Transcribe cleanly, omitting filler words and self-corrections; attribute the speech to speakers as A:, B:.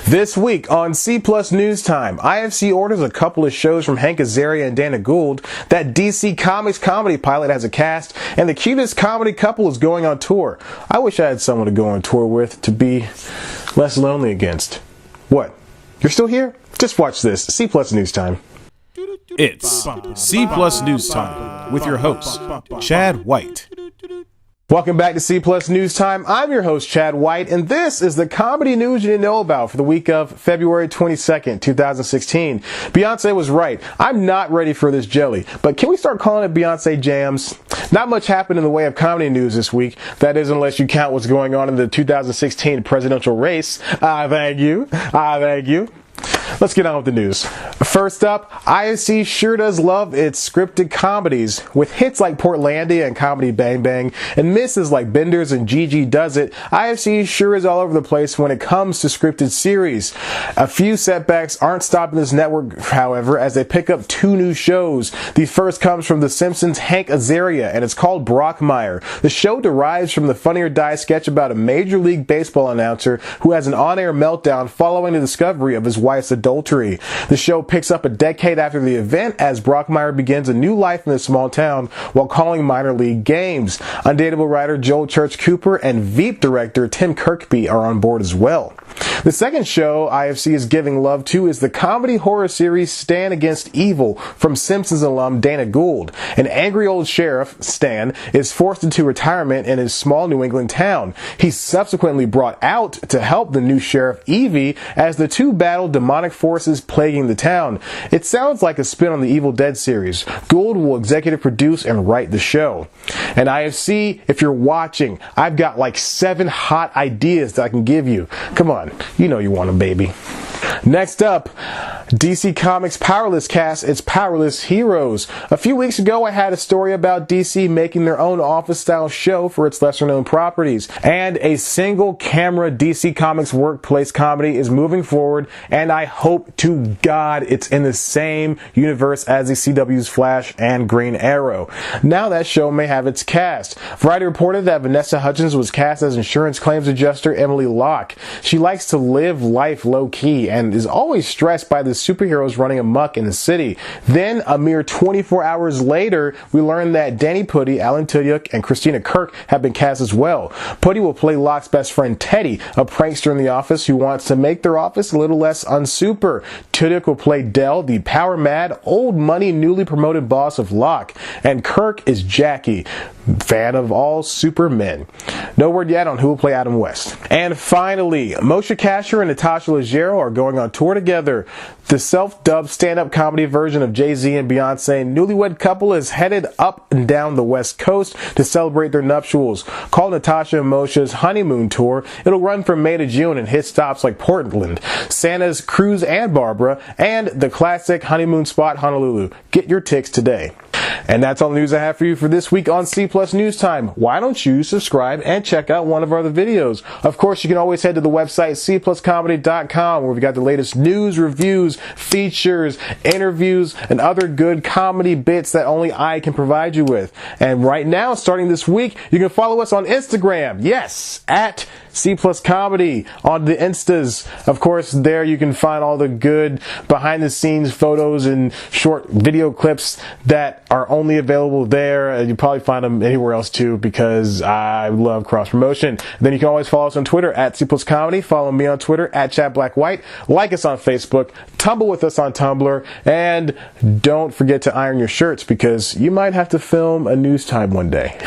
A: This week on C Plus News Time, IFC orders a couple of shows from Hank Azaria and Dana Gould, that DC Comics comedy pilot has a cast, and the cutest comedy couple is going on tour. I wish I had someone to go on tour with to be less lonely against. What? You're still here? Just watch this. C Plus News Time.
B: It's C Plus News Time with your host, Chad White.
A: Welcome back to C Plus News Time. I'm your host, Chad White, and this is the comedy news you didn't know about for the week of February 22nd, 2016. Beyonce was right. I'm not ready for this jelly, but can we start calling it Beyonce Jams? Not much happened in the way of comedy news this week. That is, unless you count what's going on in the 2016 presidential race. Thank you. Let's get on with the news. First up, IFC sure does love its scripted comedies. With hits like Portlandia and Comedy Bang Bang, and misses like Benders and Gigi Does It, IFC sure is all over the place when it comes to scripted series. A few setbacks aren't stopping this network, however, as they pick up two new shows. The first comes from The Simpsons' Hank Azaria, and it's called Brockmire. The show derives from the Funny or Die sketch about a Major League Baseball announcer who has an on-air meltdown following the discovery of his wife's adultery. The show picks up a decade after the event as Brockmire begins a new life in a small town while calling minor league games. Undateable writer Joel Church Cooper and Veep director Tim Kirkby are on board as well. The second show IFC is giving love to is the comedy horror series Stan Against Evil from Simpsons alum Dana Gould. An angry old sheriff, Stan, is forced into retirement in his small New England town. He's subsequently brought out to help the new sheriff Evie as the two battle demonic forces plaguing the town. It sounds like a spin on the Evil Dead series. Gould will executive produce and write the show. And IFC, if you're watching, I've got like 7 hot ideas that I can give you. Come on. You know you want them, baby. Next up, DC Comics Powerless cast its Powerless Heroes. A few weeks ago, I had a story about DC making their own office-style show for its lesser-known properties. And a single-camera DC Comics workplace comedy is moving forward, and I hope to God it's in the same universe as the CW's Flash and Green Arrow. Now that show may have its cast. Variety reported that Vanessa Hudgens was cast as insurance claims adjuster Emily Locke. She likes to live life low-key and is always stressed by the superheroes running amok in the city. Then, a mere 24 hours later, we learn that Danny Pudi, Alan Tudyk, and Christina Kirk have been cast as well. Pudi will play Locke's best friend Teddy, a prankster in the office who wants to make their office a little less unsuper. Tudyk will play Del, the power-mad, old-money, newly promoted boss of Locke. And Kirk is Jackie, fan of all supermen. No word yet on who will play Adam West. And finally, Moshe Kasher and Natasha Leggero are going on tour together. The self-dubbed stand-up comedy version of Jay-Z and Beyonce newlywed couple is headed up and down the West Coast to celebrate their nuptials. Called Natasha and Moshe's Honeymoon Tour, it'll run from May to June and hit stops like Portland, Santa's Cruz and Barbara, and the classic honeymoon spot Honolulu. Get your tickets today. And that's all the news I have for you for this week on C Plus News Time. Why don't you subscribe and check out one of our other videos? Of course, you can always head to the website cpluscomedy.com where we've got the latest news, reviews, features, interviews, and other good comedy bits that only I can provide you with. And right now, starting this week, you can follow us on Instagram. Yes, at C Plus Comedy on the Instas. Of course, there you can find all the good behind-the-scenes photos and short video clips that are only available there. You probably find them anywhere else too because I love cross-promotion. Then you can always follow us on Twitter at C Plus Comedy. Follow me on Twitter at Chad Black White. Like us on Facebook. Tumble with us on Tumblr. And don't forget to iron your shirts because you might have to film a news time one day.